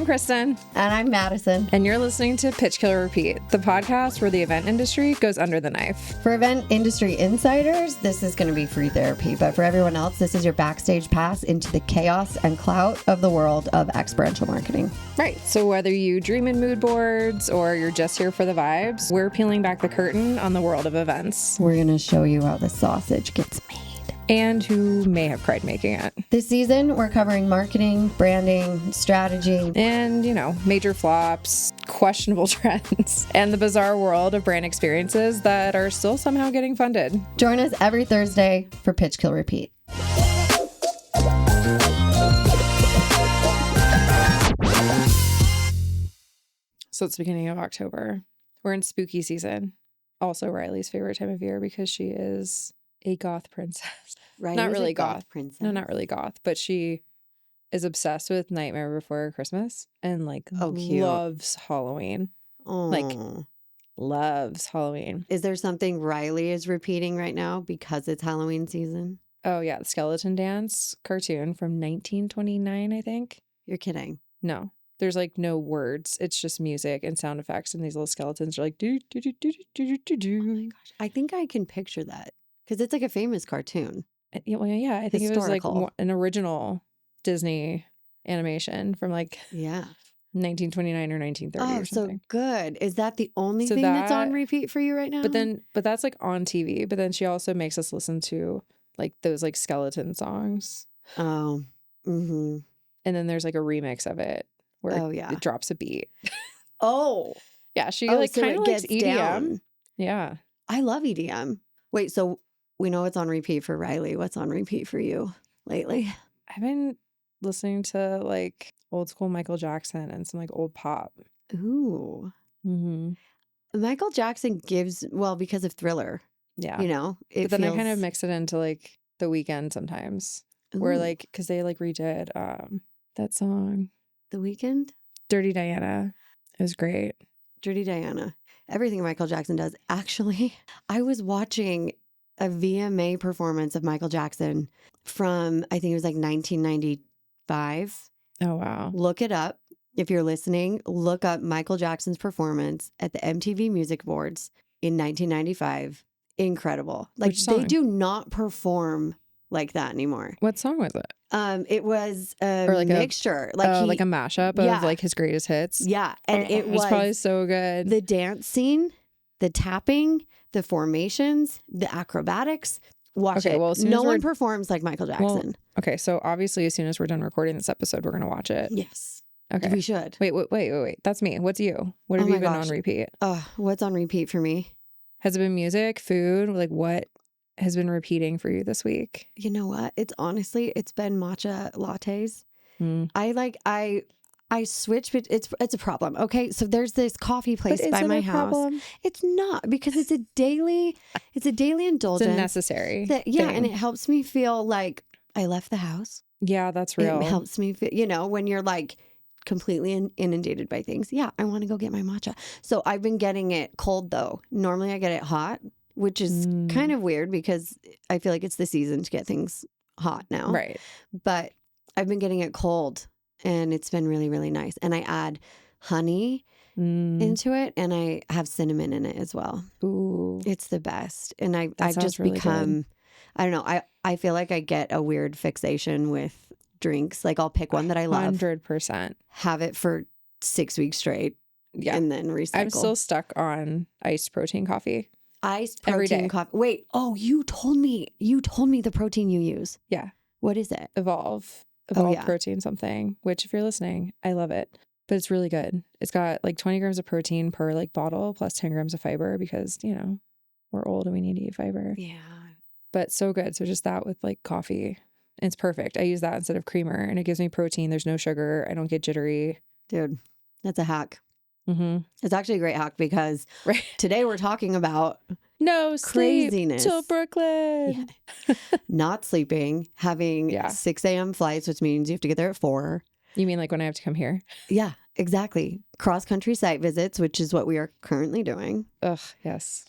I'm Kristen. And I'm Madison. And you're listening to Pitch Kill Repeat, the podcast where the event industry goes under the knife. For event industry insiders, this is going to be free therapy. But for everyone else, this is your backstage pass into the chaos and clout of the world of experiential marketing. Right. So whether you dream in mood boards or you're just here for the vibes, we're peeling back the curtain on the world of events. We're going to show you how the sausage gets made. And who may have cried making it. This season, we're covering marketing, branding, strategy. And, major flops, questionable trends, and the bizarre world of brand experiences that are still somehow getting funded. Join us every Thursday for Pitch Kill Repeat. So it's the beginning of October. We're in spooky season. Also Riley's favorite time of year because she is a goth princess. Right? Not really goth. Princess. No, not really goth, but she is obsessed with Nightmare Before Christmas and loves Halloween. Oh. Loves Halloween. Is there something Riley is repeating right now because it's Halloween season? Oh yeah, the Skeleton Dance cartoon from 1929, I think. You're kidding. No. There's no words. It's just music and sound effects, and these little skeletons are like do do do do do do do. Oh my gosh. I think I can picture that because it's like a famous cartoon. Well, yeah, I think Historical. It was an original Disney animation from 1929 or 1930 or something. So good. Is that the only thing that's on repeat for you right now? But that's on TV. But then she also makes us listen to those skeleton songs. Oh. Mm-hmm. And then there's a remix of it where it drops a beat. Oh. Yeah, she so kind of likes EDM. Down. Yeah. I love EDM. Wait, so we know it's on repeat for Riley. What's on repeat for you lately? I've been listening to old school Michael Jackson and some old pop. Ooh. Mm-hmm. Michael Jackson gives, because of Thriller. Yeah. But then I kind of mix it into The Weeknd sometimes. Ooh. Where because they redid that song. The Weeknd? Dirty Diana. It was great. Dirty Diana. Everything Michael Jackson does. Actually, I was watching a VMA performance of Michael Jackson from, I think it was 1995. Oh, wow. Look it up. If you're listening, look up Michael Jackson's performance at the MTV Music Awards in 1995. Incredible. Which song? They do not perform like that anymore. What song was it? It was a mixture. A mashup of his greatest hits. Yeah. And it was probably so good. The dance scene, the tapping, the formations, the acrobatics. Watch it. Well, no one performs like Michael Jackson. Well, okay, so obviously as soon as we're done recording this episode, we're going to watch it. Yes. Okay. We should. Wait. That's me. What's you? What have you been on repeat? What's on repeat for me? Has it been music, food? What has been repeating for you this week? You know what? It's been matcha lattes. Mm. I switch, but it's a problem. Okay, so there's this coffee place by my house. Problem? It's not, because it's a daily indulgence. It's a necessary. And it helps me feel like I left the house. Yeah, that's real. It helps me feel, when you're completely inundated by things. Yeah, I want to go get my matcha. So I've been getting it cold though. Normally I get it hot, which is kind of weird because I feel like it's the season to get things hot now. Right. But I've been getting it cold. And it's been really, really nice. And I add honey into it, and I have cinnamon in it as well. Ooh. It's the best. And I've just really become, good. I don't know, I feel like I get a weird fixation with drinks. I'll pick one that I love. 100%. Have it for 6 weeks straight. Yeah. And then recycle. I'm still stuck on iced protein coffee. Iced protein coffee. Wait, you told me the protein you use. Yeah. What is it? Evolve protein something, which if you're listening, I love it. But it's really good. It's got 20 grams of protein per bottle plus 10 grams of fiber because, we're old and we need to eat fiber. Yeah. But so good. So just that with coffee. It's perfect. I use that instead of creamer and it gives me protein. There's no sugar. I don't get jittery. Dude, that's a hack. Mm-hmm. It's actually a great hack because today we're talking about no craziness sleep till Brooklyn. Yeah. Not sleeping, having 6 a.m. flights, which means you have to get there at 4. You mean when I have to come here? Yeah, exactly. Cross-country site visits, which is what we are currently doing. Ugh, yes.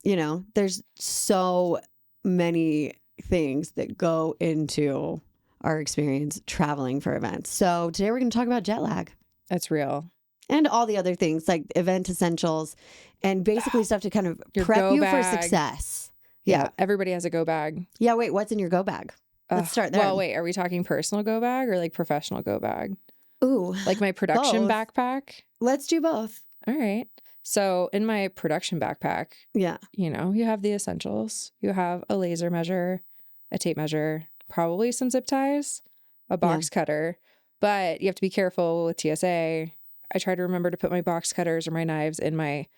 There's so many things that go into our experience traveling for events. So today we're going to talk about jet lag. That's real. And all the other things like event essentials and basically stuff to kind of prep you for success. Yeah. Everybody has a go bag. Yeah. Wait, what's in your go bag? Let's start there. Well, wait, are we talking personal go bag or like professional go bag? Ooh. Like my production backpack? Let's do both. All right. So in my production backpack, yeah, you have the essentials. You have a laser measure, a tape measure, probably some zip ties, a box cutter, but you have to be careful with TSA. I try to remember to put my box cutters or my knives in my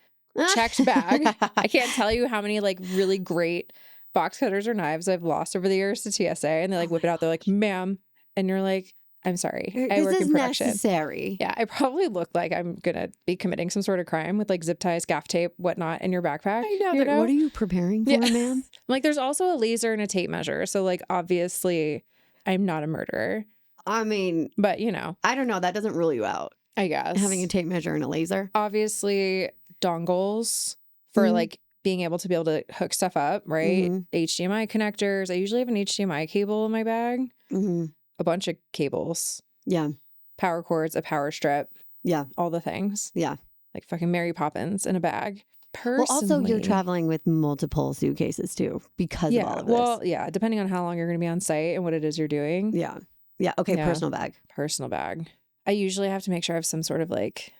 checked bag. I can't tell you how many like really great box cutters or knives I've lost over the years to TSA, and they like whip it out. They're like, "Ma'am," and you're like, "I'm sorry, I work in production." Necessary. Yeah, I probably look like I'm gonna be committing some sort of crime with like zip ties, gaff tape, whatnot in your backpack. I know. What are you preparing for, ma'am? Like, there's also a laser and a tape measure, so like obviously, I'm not a murderer. I mean, but I don't know. That doesn't rule you out. I guess having a tape measure and a laser. Obviously, dongles for like being able to hook stuff up, right? HDMI connectors. I usually have an HDMI cable in my bag. A bunch of cables. Yeah. Power cords, a power strip. Yeah. All the things. Yeah. Like fucking Mary Poppins in a bag. Personally, well, also you're traveling with multiple suitcases too because of all of this. Well, yeah, depending on how long you're going to be on site and what it is you're doing. Yeah. Yeah. Okay. Yeah. Personal bag. Personal bag. I usually have to make sure I have some sort of like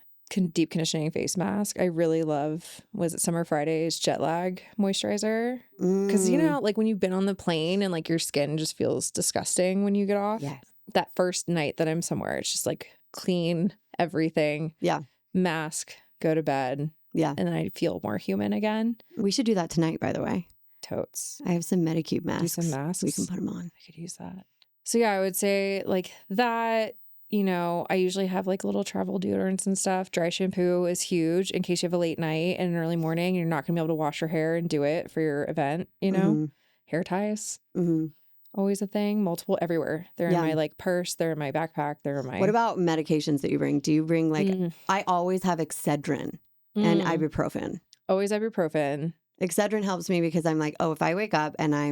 deep conditioning face mask. I really love, was it Summer Fridays jet lag moisturizer? Because like when you've been on the plane and like your skin just feels disgusting when you get off. Yes. That first night that I'm somewhere, it's just like clean everything. Yeah. Mask, go to bed. Yeah. And then I feel more human again. We should do that tonight, by the way. Totes. I have some Medicube masks. Do some masks. We can put them on. I could use that. So yeah, I would say like that. I usually have like little travel deodorants and stuff. Dry shampoo is huge in case you have a late night and an early morning. You're not going to be able to wash your hair and do it for your event, Hair ties. Always a thing. Multiple everywhere. They're in my like purse. They're in my backpack. They're in my... What about medications that you bring? Do you bring like... I always have Excedrin and ibuprofen. Always ibuprofen. Excedrin helps me because I'm like, oh, if I wake up and I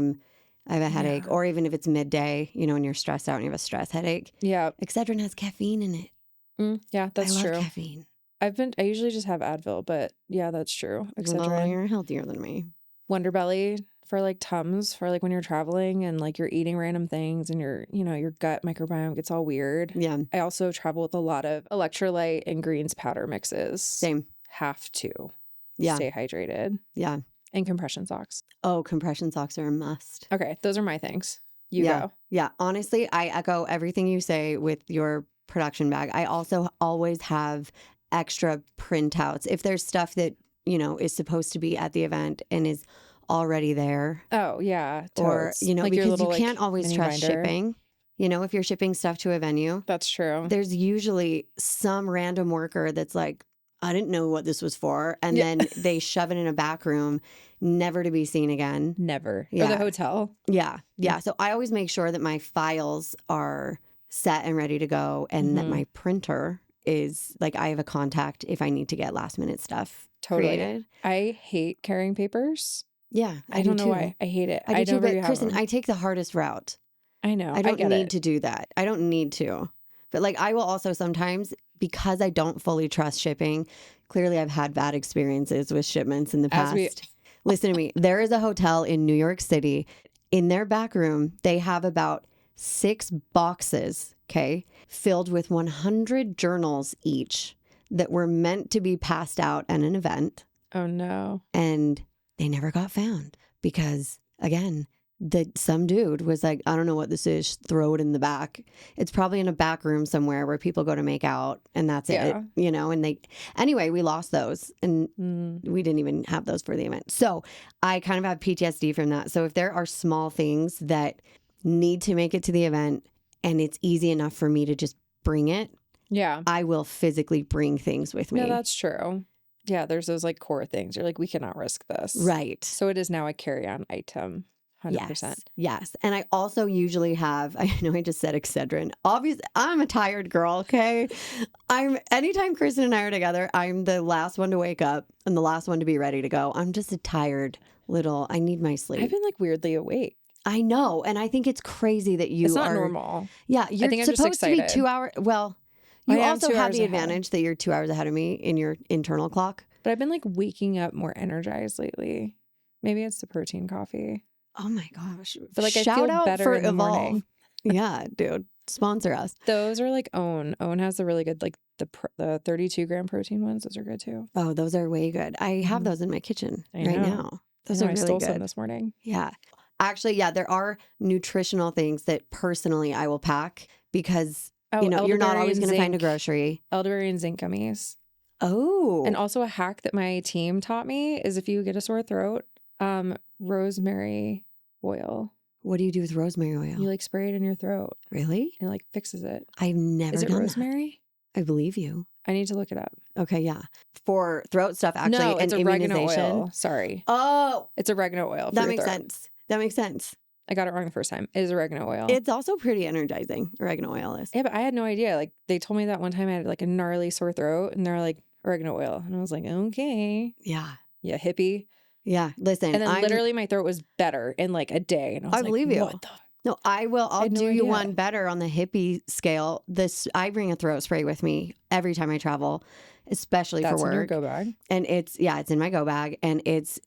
have a headache, or even if it's midday, and you're stressed out and you have a stress headache. Yeah. Excedrin has caffeine in it. Yeah, that's true. I love caffeine. I usually just have Advil, but yeah, that's true. Excedrin. Well, you're healthier than me. Wonder Belly for like Tums for like when you're traveling and like you're eating random things and your gut microbiome gets all weird. Yeah. I also travel with a lot of electrolyte and greens powder mixes. Same. Have to. Yeah. Stay hydrated. Yeah. And compression socks. Oh, compression socks are a must. Okay, those are my things. You go. Yeah, honestly, I echo everything you say with your production bag. I also always have extra printouts. If there's stuff that, is supposed to be at the event and is already there. Oh, yeah. Or, like because little, you can't always trust shipping. If you're shipping stuff to a venue. That's true. There's usually some random worker that's like, I didn't know what this was for. And then they shove it in a back room, never to be seen again. Never. Yeah. Or the hotel. Yeah. Yeah. So I always make sure that my files are set and ready to go and that my printer is like, I have a contact if I need to get last minute stuff created. I hate carrying papers. Yeah. I don't know why. I hate it. I do too, but Kristen, I take the hardest route. I know. I don't need to do that. I don't need to. But like I will also sometimes, because I don't fully trust shipping, clearly I've had bad experiences with shipments in the past. Listen to me. There is a hotel in New York City. In their back room, they have about 6 boxes, filled with 100 journals each that were meant to be passed out at an event. Oh, no. And they never got found because, again, some dude was like, I don't know what this is, throw it in the back. It's probably in a back room somewhere where people go to make out and that's it, and anyway, we lost those and we didn't even have those for the event. So I kind of have PTSD from that. So if there are small things that need to make it to the event and it's easy enough for me to just bring it, I will physically bring things with me. Yeah, that's true. Yeah, there's those like core things. You're like, we cannot risk this. Right. So it is now a carry-on item. 100%. Yes. And I also usually have, I know I just said Excedrin. Obviously, I'm a tired girl, okay? Anytime Kristen and I are together, I'm the last one to wake up and the last one to be ready to go. I'm just a tired I need my sleep. I've been like weirdly awake. I know. And I think it's crazy that it's not normal. Yeah. You're supposed to be 2 hours. Well, You also have the advantage that you're 2 hours ahead of me in your internal clock. But I've been like waking up more energized lately. Maybe it's the protein coffee. Oh my gosh. But like Shout I feel out better for in the Evolve. morning. Yeah, dude. Sponsor us. Those are like OWN. OWN has the really good, like the 32 gram protein ones. Those are good too. Oh, those are way good. I have those in my kitchen right now. Those are really I stole good. some this morning. Yeah. Actually, yeah, there are nutritional things that personally I will pack because, you're not always going to find a grocery. Elderberry and zinc gummies. Oh. And also a hack that my team taught me is if you get a sore throat, rosemary oil. What do you do with rosemary oil? You like spray it in your throat. Really? And it like fixes it. I've never done rosemary? That. I believe you. I need to look it up. Okay, yeah. For throat stuff, actually, no, it's and oregano immunization. Oil. Sorry. Oh. It's oregano oil. That makes sense. That makes sense. I got it wrong the first time. It is oregano oil. It's also pretty energizing. Oregano oil is. Yeah, but I had no idea. Like they told me that one time I had like a gnarly sore throat and they're like oregano oil. And I was like, okay. Yeah. Yeah, hippie. Yeah. Listen. And then literally my throat was better in like a day. And I was believe you. What the? No, I'll do you one better on the hippie scale. I bring a throat spray with me every time I travel, especially for work. That's in your go bag. And it's in my go bag, and it's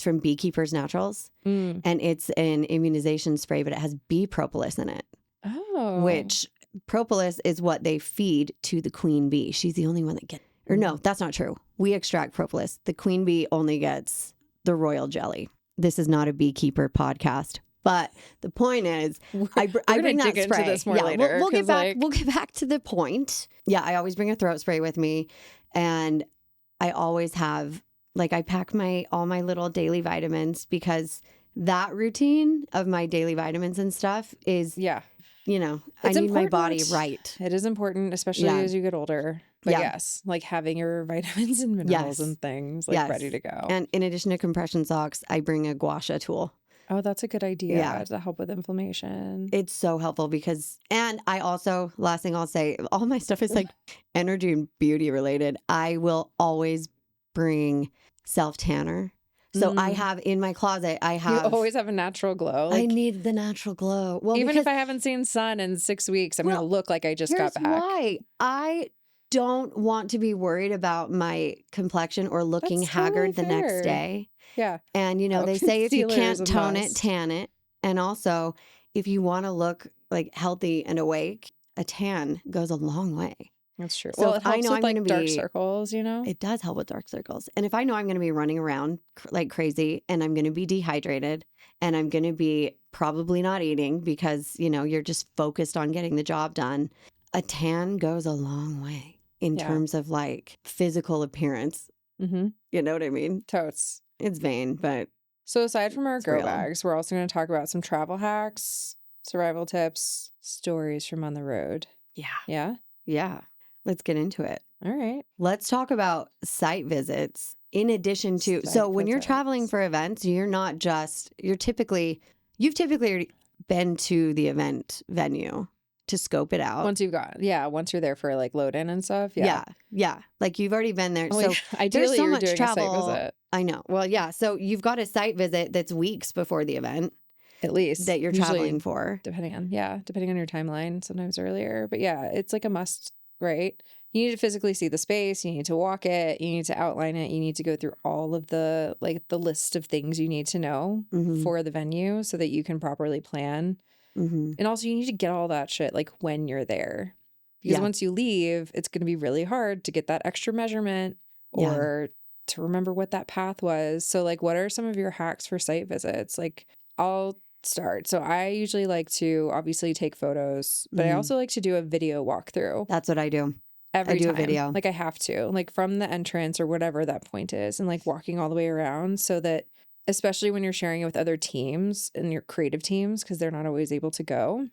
from Beekeepers Naturals, and it's an immunization spray, but it has bee propolis in it. Oh, which propolis is what they feed to the queen bee. She's the only one that gets. Or no, that's not true. We extract propolis. The queen bee only gets the royal jelly. This is not a beekeeper podcast. But the point is, I bring that spray. Into this more later. We'll get back. We'll get back to the point. Yeah, I always bring a throat spray with me, and I always have I pack all my little daily vitamins because that routine of my daily vitamins and stuff is I need important. My body right. It is important, especially as you get older. But yes, like having your vitamins and minerals and things ready to go. And in addition to compression socks, I bring a gua sha tool. Oh, that's a good idea to help with inflammation. It's so helpful and I also, last thing I'll say, all my stuff is energy and beauty related. I will always bring self-tanner. So I have in my closet, you always have a natural glow. I need the natural glow. Well, even if I haven't seen sun in 6 weeks, I'm going to look like I just got back. Why? I don't want to be worried about my complexion or looking haggard the next day. Yeah. And, they say if you can't tone it, tan it. And also, if you want to look healthy and awake, a tan goes a long way. That's true. So if I know I'm going to be dark circles, it does help with dark circles. And if I know I'm going to be running around like crazy and I'm going to be dehydrated and I'm going to be probably not eating because, you're just focused on getting the job done, a tan goes a long way in terms of physical appearance. Mm-hmm. You know what I mean? Totes. It's vain, but. So aside from our go bags, we're also going to talk about some travel hacks, survival tips, stories from on the road. Yeah. Yeah? Yeah. Let's get into it. All right. Let's talk about site visits in addition to. When you're traveling for events, you've typically already been to the event venue to scope it out. Once you're there for load in and stuff. Yeah. Yeah. You've already been there. So ideally there's so much doing travel. A site visit. I know. Well, yeah. So you've got a site visit that's weeks before the event. At least. That you're traveling for. Depending on your timeline, sometimes earlier. But yeah, it's a must, right? You need to physically see the space. You need to walk it. You need to outline it. You need to go through all of the list of things you need to know for the venue so that you can properly plan. Mm-hmm. And also you need to get all that shit when you're there. Because once you leave, it's going to be really hard to get that extra measurement or to remember what that path was. So what are some of your hacks for site visits? I'll start. So I usually like to obviously take photos, but I also like to do a video walkthrough. That's what I do. Every time. A video. I have to, from the entrance or whatever that point is, and walking all the way around so that, especially when you're sharing it with other teams and your creative teams, because they're not always able to go.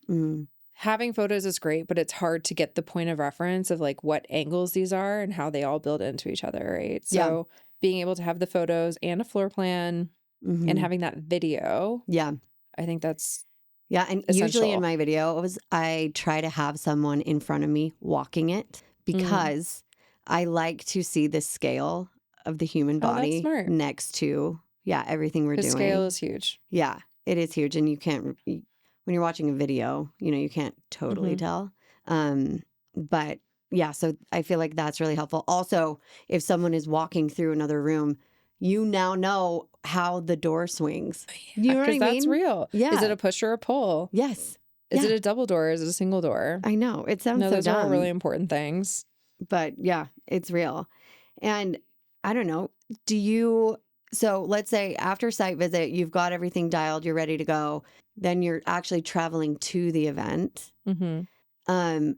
Having photos is great, but it's hard to get the point of reference of what angles these are and how they all build into each other, right? So being able to have the photos and a floor plan and having that video. Yeah. I think that's and essential. Usually in my videos, I try to have someone in front of me walking it because I like to see the scale of the human body next to everything we're doing. The scale is huge. Yeah, it is huge. And you can't, when you're watching a video, you can't totally tell. But yeah, so I feel like that's really helpful. Also, if someone is walking through another room, you now know how the door swings. You know what I mean? Because that's real. Yeah. Is it a push or a pull? Yes. Is it a double door? Is it a single door? I know. It sounds No, so those dumb. are all really important things. But yeah, it's real. And I don't know. So let's say after site visit, you've got everything dialed, you're ready to go. Then you're actually traveling to the event. Mm-hmm.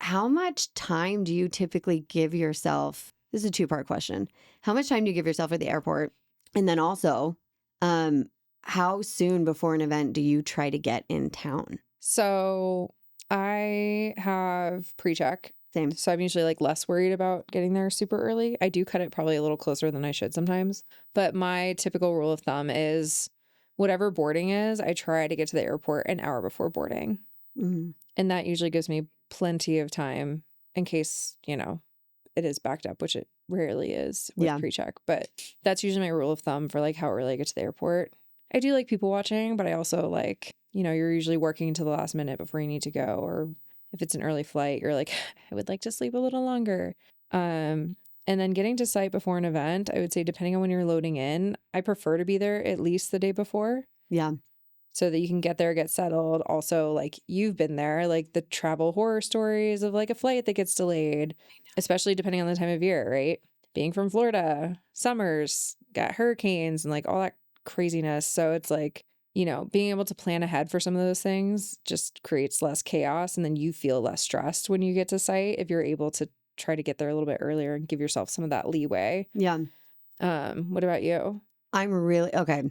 How much time do you typically give yourself? This is a two-part question. How much time do you give yourself at the airport? And then also, how soon before an event do you try to get in town? So I have pre-check. Same. So I'm usually like less worried about getting there super early. I do cut it probably a little closer than I should sometimes. But my typical rule of thumb is whatever boarding is, I try to get to the airport an hour before boarding. Mm-hmm. And that usually gives me plenty of time in case, it is backed up, which it rarely is with pre-check. But that's usually my rule of thumb for like how early I get to the airport. I do like people watching, but I also like, you're usually working until the last minute before you need to go. Or if it's an early flight, you're like, I would like to sleep a little longer. And then getting to site before an event, I would say depending on when you're loading in, I prefer to be there at least the day before. Yeah. So that you can get there, get settled. Also, like you've been there, like the travel horror stories of like a flight that gets delayed, especially depending on the time of year, right? Being from Florida, summers, got hurricanes and like all that craziness. So it's like, being able to plan ahead for some of those things just creates less chaos. And then you feel less stressed when you get to site if you're able to try to get there a little bit earlier and give yourself some of that leeway. Yeah. What about you? I'm really, okay.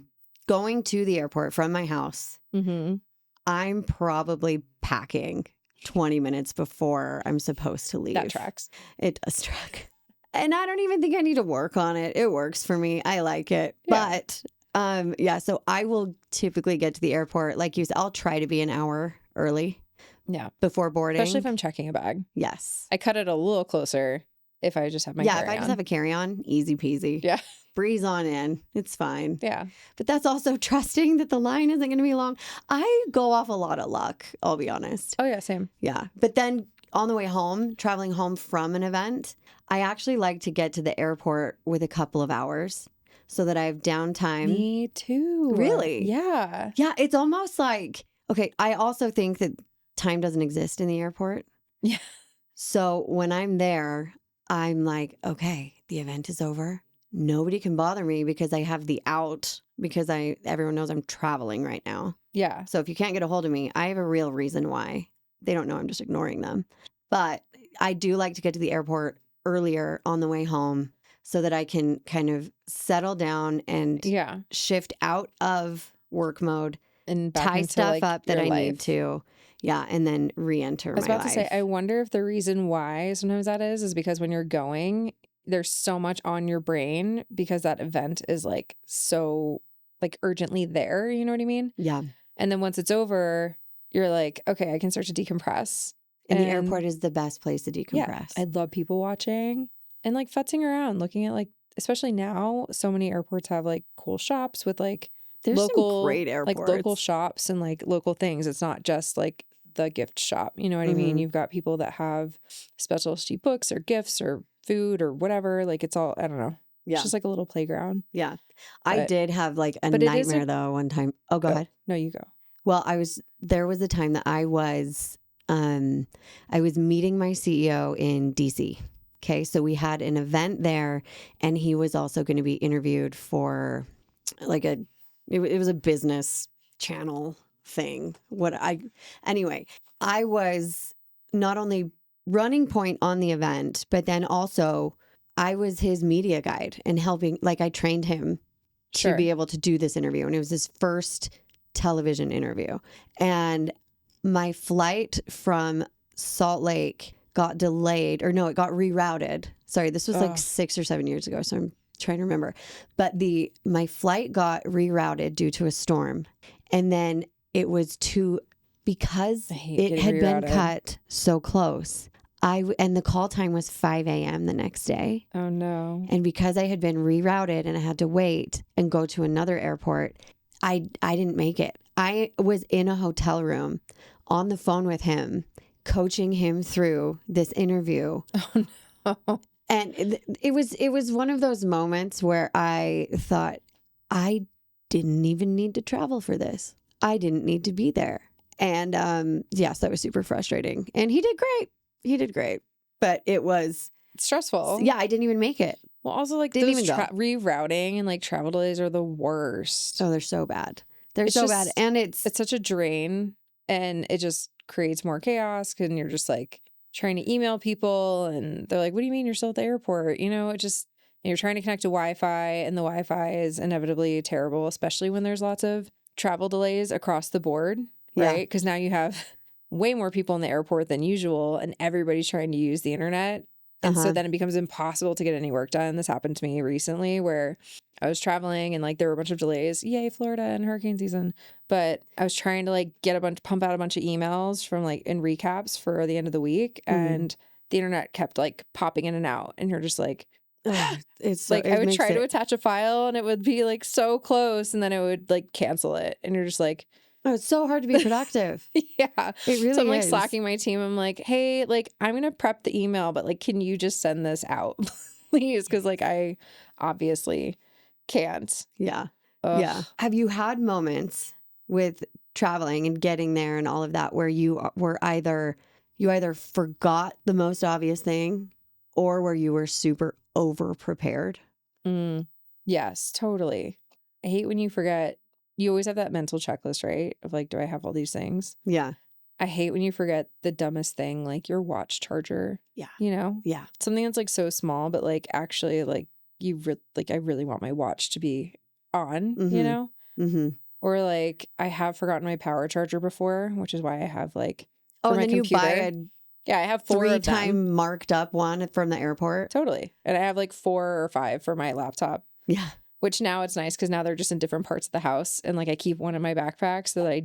Going to the airport from my house, I'm probably packing 20 minutes before I'm supposed to leave. That tracks. It does track. And I don't even think I need to work on it. It works for me. I like it. Yeah. But so I will typically get to the airport. Like you said, I'll try to be an hour early. Yeah. Before boarding. Especially if I'm checking a bag. Yes. I cut it a little closer if I just have my carry-on. If I just have a carry-on, easy peasy. Yeah. Breeze on in. It's fine. Yeah. But that's also trusting that the line isn't going to be long. I go off a lot of luck, I'll be honest. Oh, yeah, same. Yeah. But then on the way home, traveling home from an event, I actually like to get to the airport with a couple of hours so that I have downtime. Me too. Really? Yeah. Yeah. It's almost like, okay, I also think that time doesn't exist in the airport. Yeah. So when I'm there, I'm like, okay, the event is over. Nobody can bother me because I have the out because everyone knows I'm traveling right now. Yeah. So if you can't get a hold of me, I have a real reason why. They don't know I'm just ignoring them. But I do like to get to the airport earlier on the way home so that I can kind of settle down and shift out of work mode and tie stuff up that I need to. Yeah, and then re-enter my life. I was about to say, I wonder if the reason why sometimes that is because when you're going, there's so much on your brain because that event is like so like urgently there. You know what I mean? Yeah. And then once it's over, you're like, okay, I can start to decompress. And the airport is the best place to decompress. Yeah, I love people watching and like futzing around, looking at like, especially now, so many airports have like cool shops with like there's local, some great airports. like local shops and like local things. It's not just like the gift shop. You know what I mean? You've got people that have specialty books or gifts or food or whatever. Like it's all, I don't know. Yeah. It's just like a little playground. Yeah. I did have like a nightmare though one time. Oh, go ahead. No, you go. Well, there was a time that I was meeting my CEO in DC. Okay. So we had an event there and he was also going to be interviewed for like it was a business channel thing. Anyway, I was not only running point on the event, but then also I was his media guide and helping, like I trained him to be able to do this interview. And it was his first television interview. And my flight from Salt Lake got delayed, or no, it got rerouted. Sorry, this was like 6 or 7 years ago. So I'm trying to remember. But my flight got rerouted due to a storm. And then it was because it had been cut so close. And the call time was 5 a.m. the next day. Oh, no. And because I had been rerouted and I had to wait and go to another airport, I didn't make it. I was in a hotel room on the phone with him coaching him through this interview. Oh no. And it was one of those moments where I thought, I didn't even need to travel for this. I didn't need to be there. And yes, that was super frustrating. And he did great. He did great. But it was stressful. Yeah, I didn't even make it. Well, also like Didn't those even go. rerouting and like travel delays are the worst. Oh, they're so bad. They're It's so just- bad. And it's such a drain, and it just creates more chaos, and you're just like trying to email people and they're like, what do you mean you're still at the airport? You know, it just, you're trying to connect to Wi-Fi, and the Wi-Fi is inevitably terrible, especially when there's lots of travel delays across the board, right? Because now you have way more people in the airport than usual, and everybody's trying to use the internet. And so then it becomes impossible to get any work done. This happened to me recently where I was traveling and like there were a bunch of delays. Yay, Florida and hurricane season. But I was trying to like pump out a bunch of emails from like in recaps for the end of the week. And the internet kept like popping in and out. And you're just like, it's so, like I would try to attach a file and it would be like so close, and then it would like cancel it. And you're just like, oh, it's so hard to be productive. yeah. It really So I'm like is. slacking my team. I'm like, hey, like I'm going to prep the email, but like, can you just send this out, please? Because like I obviously can't. Yeah. Ugh. Yeah. Have you had moments with traveling and getting there and all of that where you were either forgot the most obvious thing or where you were super over prepared? Yes, totally. I hate when you forget. You always have that mental checklist, right? Of like, do I have all these things? Yeah. I hate when you forget the dumbest thing, like your watch charger. Yeah. You know? Yeah. Something that's like so small, but like actually like I really want my watch to be on, you know? Mm-hmm. Or like I have forgotten my power charger before, which is why I have like Oh, for and my then computer. you buy I have 4 of them. 3-time marked up one from the airport. Totally. And I have like 4 or 5 for my laptop. Yeah. Which now it's nice because now they're just in different parts of the house. And like I keep one in my backpack so that I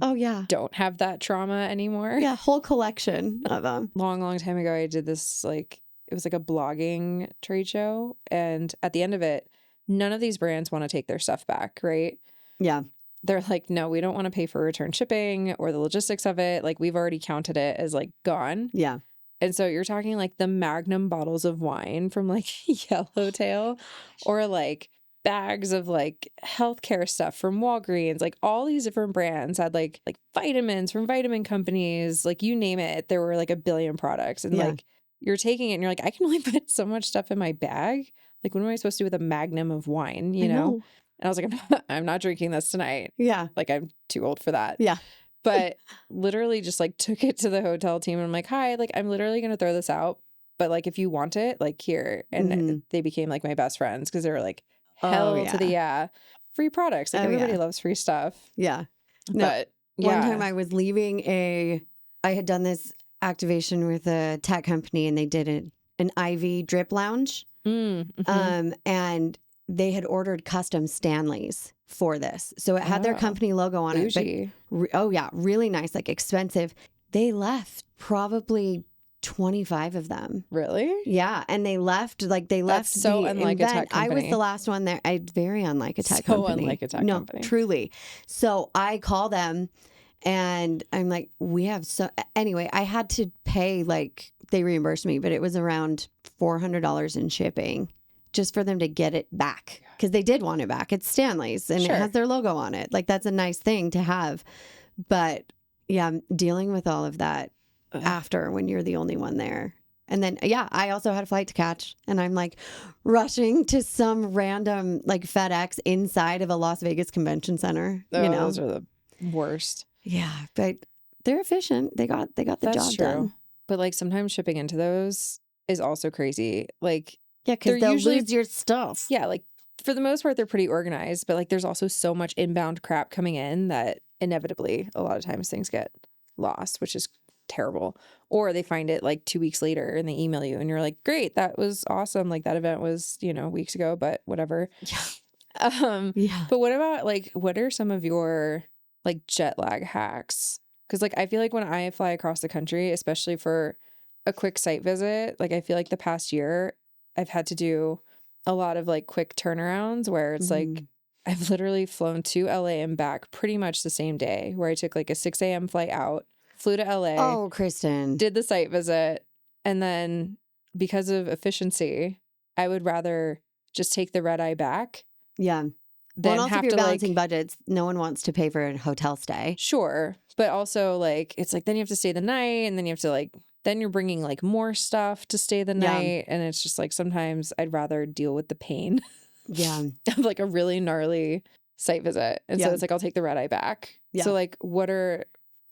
don't have that trauma anymore. Yeah, whole collection of them. Long time ago, I did this like, it was like a blogging trade show. And at the end of it, none of these brands want to take their stuff back, right? Yeah. They're like, no, we don't want to pay for return shipping or the logistics of it. Like we've already counted it as like gone. Yeah. And so you're talking like the Magnum bottles of wine from like Yellowtail, or like bags of like healthcare stuff from Walgreens. Like all these different brands had like vitamins from vitamin companies, like you name it. There were like a billion products, and like you're taking it and you're like, I can only put so much stuff in my bag. Like what am I supposed to do with a Magnum of wine, you know? And I was like, I'm not drinking this tonight. Yeah. Like I'm too old for that. Yeah. But literally just like took it to the hotel team and I'm like, hi, like I'm literally going to throw this out. But like, if you want it, like here. And they became like my best friends because they were like, hell to the free products. Like everybody loves free stuff. Yeah. No, but one time I was leaving I had done this activation with a tech company and they did an IV drip lounge. And they had ordered custom Stanleys for this. So it had their company logo on it. But, really nice, like expensive. They left probably 25 of them. Really? Yeah. And they left, That's so unlike event. a tech company. I was the last one there. Very unlike a tech company. So unlike a tech company. No, truly. So I call them and I'm like, anyway, I had to pay, like, they reimbursed me, but it was around $400 in shipping just for them to get it back. Because they did want it back. It's Stanley's and it has their logo on it. Like, that's a nice thing to have. But yeah, dealing with all of that after when you're the only one there. And then, I also had a flight to catch and I'm like rushing to some random like FedEx inside of a Las Vegas convention center. You know, those are the worst. Yeah, but they're efficient. They got the job done. But like sometimes shipping into those is also crazy. Like, because they'll lose your stuff. Yeah, like for the most part, they're pretty organized, but like there's also so much inbound crap coming in that inevitably a lot of times things get lost, which is terrible. Or they find it like 2 weeks later and they email you and you're like, great, that was awesome. Like that event was, weeks ago, but whatever. Yeah. But what about like, what are some of your like jet lag hacks? Because like I feel like when I fly across the country, especially for a quick site visit, like I feel like the past year I've had to do a lot of like quick turnarounds where it's like I've literally flown to LA and back pretty much the same day, where I took like a 6 a.m. flight out, flew to LA. Oh, Kristen. Did the site visit. And then because of efficiency, I would rather just take the red eye back. Yeah. Then and also have if you're to balancing budgets, no one wants to pay for a hotel stay. Sure. But also like, it's like, then you have to stay the night and then you have to like, then you're bringing like more stuff to stay the night. And it's just like, sometimes I'd rather deal with the pain. Yeah. Of like a really gnarly site visit. And so it's like, I'll take the red eye back. Yeah. So like, what are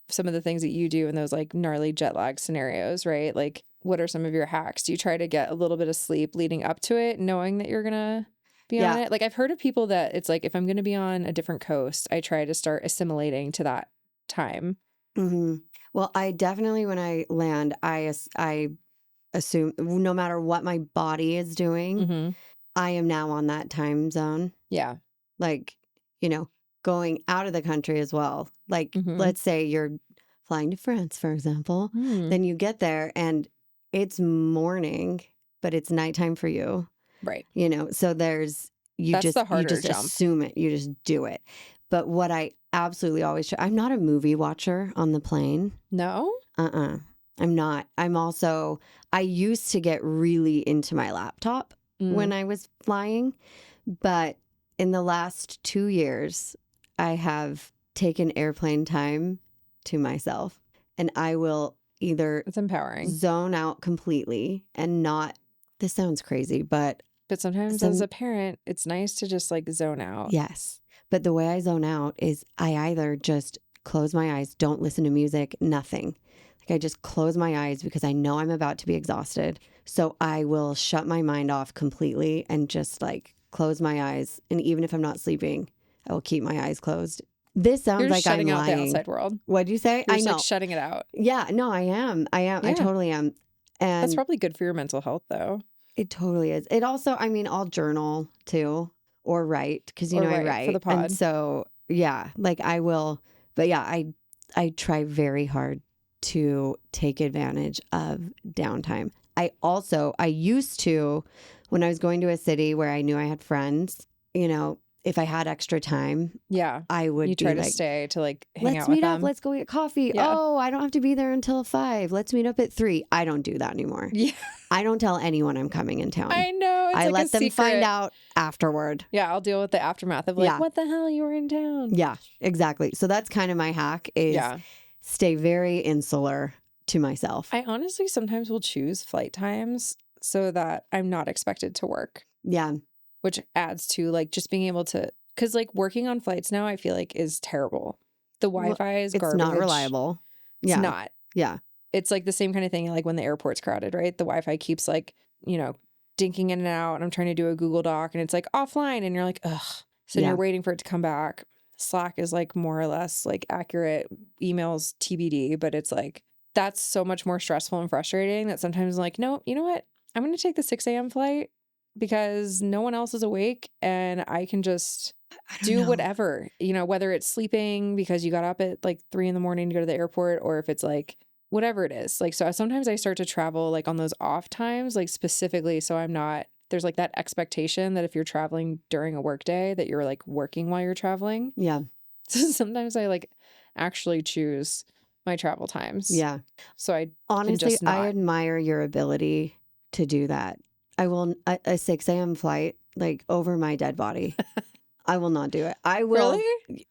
some of the things that you do in those like gnarly jet lag scenarios, right? Like, what are some of your hacks? Do you try to get a little bit of sleep leading up to it, knowing that you're going to be on it? Like, I've heard of people that it's like, if I'm going to be on a different coast, I try to start assimilating to that time. Mm-hmm. Well, I definitely, when I land, I assume no matter what my body is doing, I am now on that time zone. Yeah. Like, you know, going out of the country as well. Like, let's say you're flying to France, for example. Then you get there and it's morning, but it's nighttime for you. Right. You know, so that's the harder jump. Assume it. You just do it. But what I absolutely always I'm not a movie watcher on the plane. No? I'm not. I used to get really into my laptop when I was flying, but in the last 2 years, I have taken airplane time to myself, and I will either it's empowering, zone out completely and not. This sounds crazy, but sometimes as a parent, it's nice to just like zone out. Yes. But the way I zone out is I either just close my eyes, don't listen to music, nothing. Like I just close my eyes because I know I'm about to be exhausted. So I will shut my mind off completely and just like close my eyes. And even if I'm not sleeping, I will keep my eyes closed. This sounds You're like I'm shutting out lying. The outside world. What'd you say? You're I know. like shutting it out. Yeah, no, I am. Yeah. I totally am. And that's probably good for your mental health though. It totally is. It also, I mean, I'll journal too or write because, you know, I write. For the pod. And so, yeah, like I will. But yeah, I try very hard to take advantage of downtime. I used to, when I was going to a city where I knew I had friends, you know, if I had extra time, I would. You try to stay to like hang out with them. Let's meet up. Let's go get coffee. Yeah. Oh, I don't have to be there until 5. Let's meet up at 3. I don't do that anymore. Yeah. I don't tell anyone I'm coming in town. I know. I let them find out afterward. Yeah, I'll deal with the aftermath of like, what the hell, you were in town. Yeah, exactly. So that's kind of my hack is stay very insular to myself. I honestly sometimes will choose flight times so that I'm not expected to work. Yeah. Which adds to like just being able to, because like working on flights now I feel like is terrible. The Wi-Fi is garbage. It's not reliable. It's not. Yeah. It's like the same kind of thing like when the airport's crowded, right? The Wi-Fi keeps like, you know, dinking in and out and I'm trying to do a Google Doc and it's like offline and you're like, ugh. So you're waiting for it to come back. Slack is like more or less like accurate, emails TBD, but it's like, that's so much more stressful and frustrating that sometimes I'm like, no, you know what? I'm going to take the 6 a.m. flight because no one else is awake and I can just do whatever, you know, whether it's sleeping because you got up at like 3 a.m. to go to the airport, or if it's like whatever it is. Like, so sometimes I start to travel like on those off times, like specifically. So there's like that expectation that if you're traveling during a work day that you're like working while you're traveling. Yeah. So sometimes I like actually choose my travel times. Yeah. So I honestly, I admire your ability to do that. I will a 6 a.m. flight like over my dead body. I will not do it. I will.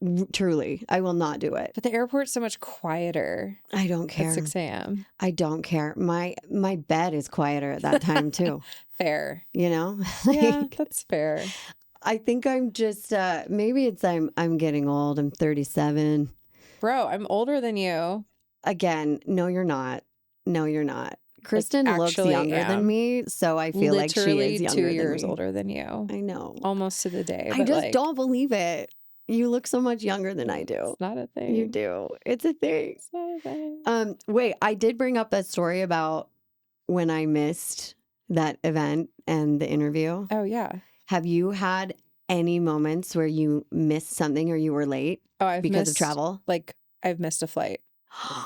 Really? Truly, I will not do it. But the airport's so much quieter. I don't care. At 6 a.m. I don't care. My bed is quieter at that time too. Fair. You know? Yeah, that's fair. I think I'm just maybe it's I'm getting old. I'm 37. Bro, I'm older than you. Again, no, you're not. No, you're not. Kristen looks younger than me, so I feel like she is younger 2 years than me. older than you. I know. Almost to the day. I just don't believe it. You look so much younger than I do. It's not a thing. You do. It's a thing. It's not a thing. Wait, I did bring up a story about when I missed that event and the interview. Oh, yeah. Have you had any moments where you missed something or you were late because of travel? Like, I've missed a flight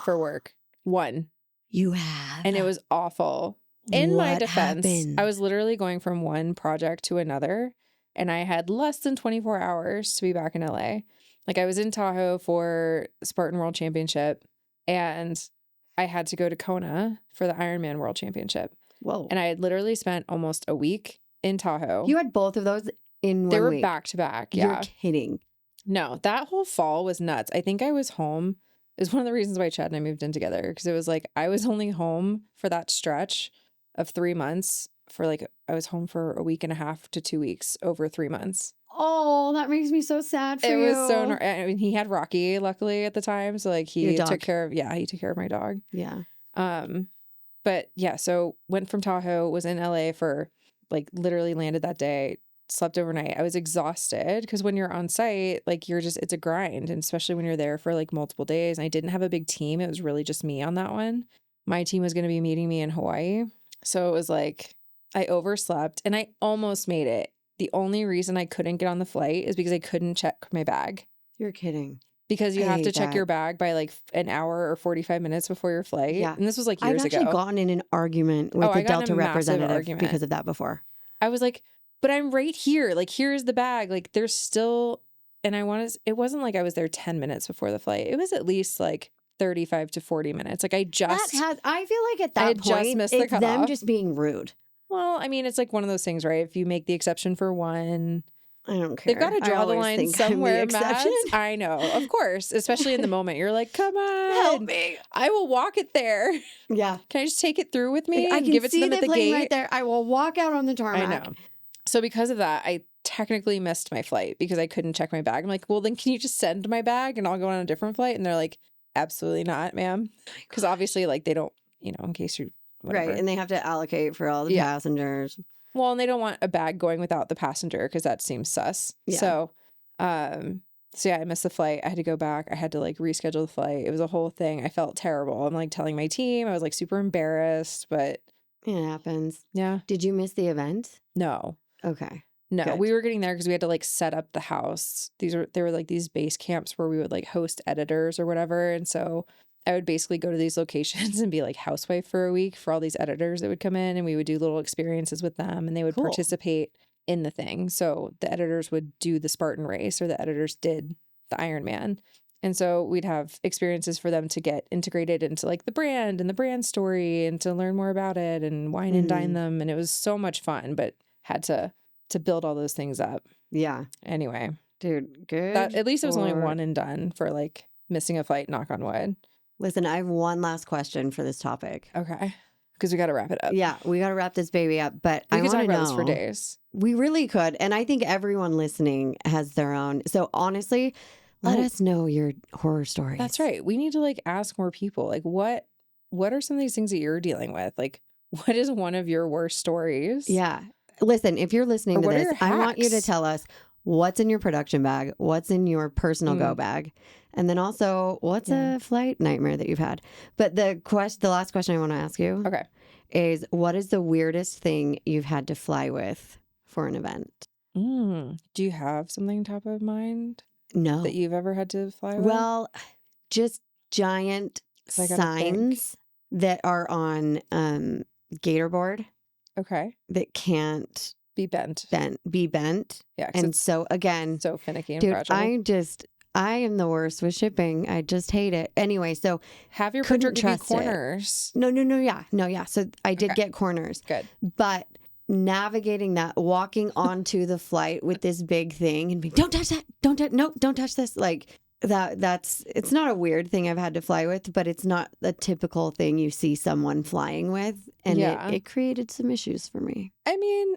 for work. One. You have. And it was awful. In my defense, happened? I was literally going from one project to another, and I had less than 24 hours to be back in LA. Like, I was in Tahoe for Spartan World Championship, And I had to go to Kona for the Ironman World Championship. Whoa. And I had literally spent almost a week in Tahoe. You had both of those in 1 week? They were back to back. Yeah. You're kidding. No, that whole fall was nuts. I think I was home. It was one of the reasons why Chad and I moved in together, because it was like I was only home for that stretch of 3 months for like, I was home for a week and a half to 2 weeks over 3 months. Oh, that makes me so sad for you. It was so, I mean, he had Rocky luckily at the time. So like he took care of my dog. Yeah. But yeah, so went from Tahoe, was in LA for like literally landed that day, slept overnight. I was exhausted because when you're on site, like it's a grind. And especially when you're there for like multiple days. And I didn't have a big team. It was really just me on that one. My team was going to be meeting me in Hawaii. So it was like I overslept and I almost made it. The only reason I couldn't get on the flight is because I couldn't check my bag. You're kidding. Because you have to check your bag by like an hour or 45 minutes before your flight. Yeah. And this was like years ago. I've actually gotten in an argument with the Delta representative because of that before. I was like, but I'm right here. Like, here's the bag. Like, there's still, and it wasn't like I was there 10 minutes before the flight. It was at least like 35 to 40 minutes. Like I feel like at that point, it's them just being rude. Well, I mean, it's like one of those things, right? If you make the exception for one, I don't care. They've got to draw the line somewhere, Matt. I know, of course, especially in the moment. You're like, come on, help me. I will walk it there. Yeah. Can I just take it through with me and give it to them at the gate? Right there. I will walk out on the tarmac. I know. So because of that, I technically missed my flight because I couldn't check my bag. I'm like, well, then can you just send my bag and I'll go on a different flight? And they're like, absolutely not, ma'am. Because obviously, like, they don't, in case you, whatever. Right. And they have to allocate for all the passengers. Well, and they don't want a bag going without the passenger because that seems sus. Yeah. So yeah, I missed the flight. I had to go back. I had to like reschedule the flight. It was a whole thing. I felt terrible. I'm like telling my team. I was like super embarrassed, but it happens. Yeah. Did you miss the event? No. Okay. No, Good. We were getting there because we had to like set up the house. There were like these base camps where we would like host editors or whatever. And so I would basically go to these locations and be like housewife for a week for all these editors that would come in, and we would do little experiences with them and they would participate in the thing. So the editors would do the Spartan race or the editors did the Ironman. And so we'd have experiences for them to get integrated into like the brand and the brand story and to learn more about it and wine and dine them. And it was so much fun, but had to build all those things up. Yeah. Anyway. Dude, good. At least it was only one and done for like missing a flight, knock on wood. Listen, I have one last question for this topic. Okay. Because we got to wrap it up. Yeah, we got to wrap this baby up. But I want to know. We could talk about this for days. We really could. And I think everyone listening has their own. So honestly, let us know your horror stories. That's right. We need to like ask more people. Like what are some of these things that you're dealing with? Like what is one of your worst stories? Yeah. Listen, if you're listening to this, I want you to tell us what's in your production bag, what's in your personal go bag. And then also, what's a flight nightmare that you've had? But the last question I want to ask you is, what is the weirdest thing you've had to fly with for an event? Do you have something top of mind? No. That you've ever had to fly with? Well, just giant signs that are on gator board. Okay. That can't be bent. Yeah. And so again, so finicky and fragile. I am the worst with shipping. I just hate it. Anyway, so have your printer give you corners. No. Yeah. So I did get corners. Good. But navigating that, walking onto the flight with this big thing and being, don't touch that. Don't touch this. Like it's not a weird thing I've had to fly with, but it's not a typical thing you see someone flying with. And it created some issues for me. I mean,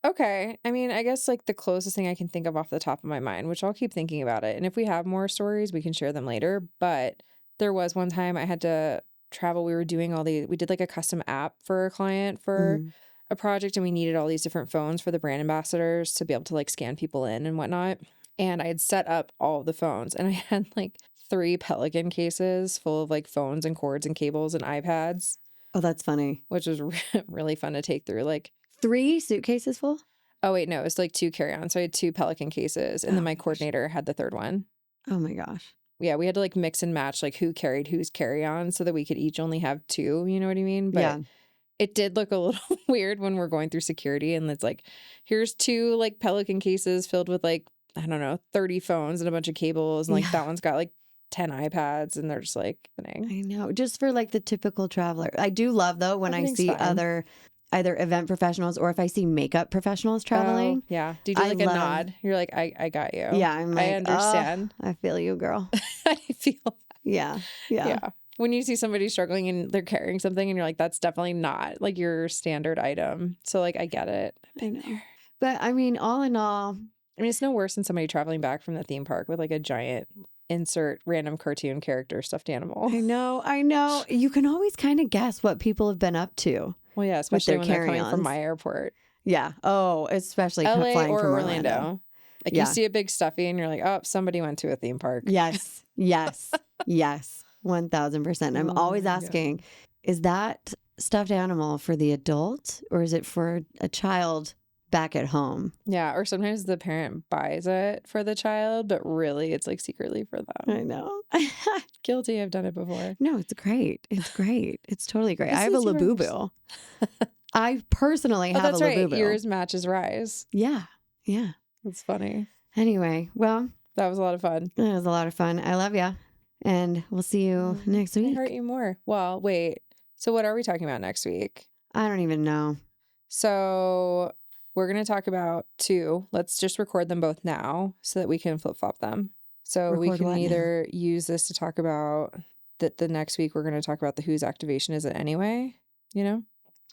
okay. I mean, I guess like the closest thing I can think of off the top of my mind, which I'll keep thinking about it. And if we have more stories, we can share them later. But there was one time I had to travel. We did like a custom app for a client for a project, and we needed all these different phones for the brand ambassadors to be able to like scan people in and whatnot. And I had set up all of the phones, and I had like 3 Pelican cases full of like phones and cords and cables and iPads. Oh, that's funny. Which was really fun to take through. Like 3 suitcases full? Oh, wait, no. It was like 2 carry-ons. So I had 2 Pelican cases, and then my coordinator had the 3rd one. Oh, my gosh. Yeah, we had to like mix and match like who carried whose carry-on so that we could each only have 2. You know what I mean? But it did look a little weird when we're going through security, and it's like, here's 2 like Pelican cases filled with like, I don't know, 30 phones and a bunch of cables. And like that one's got like 10 iPads and they're just like, I know. Just for like the typical traveler. I do love though when I see other either event professionals or if I see makeup professionals traveling. Oh, yeah. Do you do like a nod? You're like, I got you. Yeah, I'm like, I understand. I feel you, girl. I feel. Yeah. When you see somebody struggling and they're carrying something and you're like, that's definitely not like your standard item. So like, I get it. I've been there. But I mean, all in all, I mean, it's no worse than somebody traveling back from the theme park with like a giant insert random cartoon character stuffed animal. I know. You can always kind of guess what people have been up to. Well, yeah, especially when they're coming from my airport. Yeah. Oh, especially LA flying or from Orlando. Like you see a big stuffy and you're like, oh, somebody went to a theme park. Yes. 1000%. I'm always asking, is that stuffed animal for the adult or is it for a child back at home? Yeah. Or sometimes the parent buys it for the child, but really it's like secretly for them. I know. Guilty. I've done it before. No, it's great. It's totally great. I have a Labubu. I personally have a Labubu. Right. Yours matches Rise. Yeah. That's funny. Anyway, well. That was a lot of fun. It was a lot of fun. I love you. And we'll see you next week. I hurt you more. Well, wait. So what are we talking about next week? I don't even know. So we're going to talk about 2. Let's just record them both now so that we can flip-flop them. So we can either use this to talk about that the next week we're going to talk about the whose activation is it anyway, you know?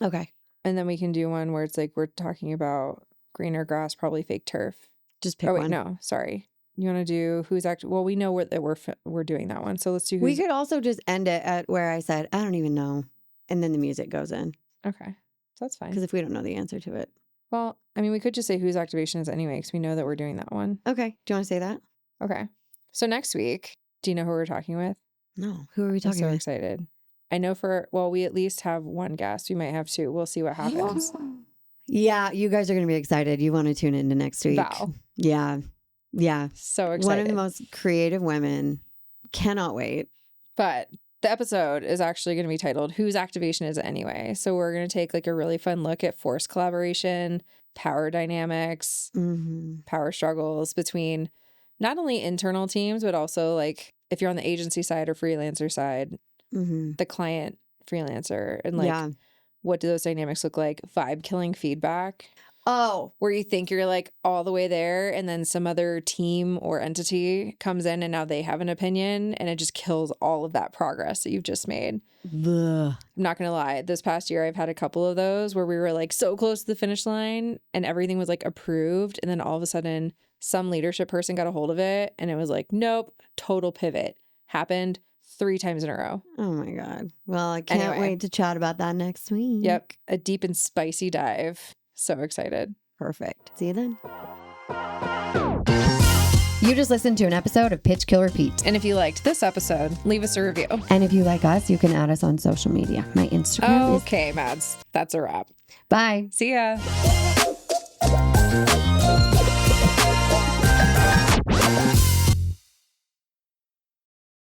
Okay. And then we can do one where it's like we're talking about greener grass, probably fake turf. Just pick one. No, sorry. You want to do who's active? Well, we know that we're doing that one. So let's do who's. We could also just end it at where I said, I don't even know. And then the music goes in. Okay. So that's fine. Because if we don't know the answer to it. Well, I mean, we could just say whose activation is anyway, because we know that we're doing that one. Okay. Do you want to say that? Okay. So next week, do you know who we're talking with? No. Who are we talking with? I'm so excited. I know we at least have one guest. We might have 2. We'll see what happens. Yeah. You guys are going to be excited. You want to tune into next week. Val. Yeah. So excited. One of the most creative women. Cannot wait. But the episode is actually going to be titled Whose Activation Is It Anyway? So we're going to take like a really fun look at forced collaboration, power dynamics, power struggles between not only internal teams, but also like if you're on the agency side or freelancer side, the client freelancer, and like what do those dynamics look like? Vibe killing feedback. Oh, where you think you're like all the way there and then some other team or entity comes in and now they have an opinion and it just kills all of that progress that you've just made. Ugh. I'm not going to lie. This past year, I've had a couple of those where we were like so close to the finish line and everything was like approved. And then all of a sudden some leadership person got a hold of it and it was like, nope, total pivot. Happened 3 times in a row. Oh my God. Well, I can't wait to chat about that next week. Yep. A deep and spicy dive. So excited. Perfect. See you then. You just listened to an episode of Pitch Kill Repeat. And if you liked this episode, leave us a review. And if you like us, you can add us on social media. My Instagram is... Okay, Mads. That's a wrap. Bye. See ya.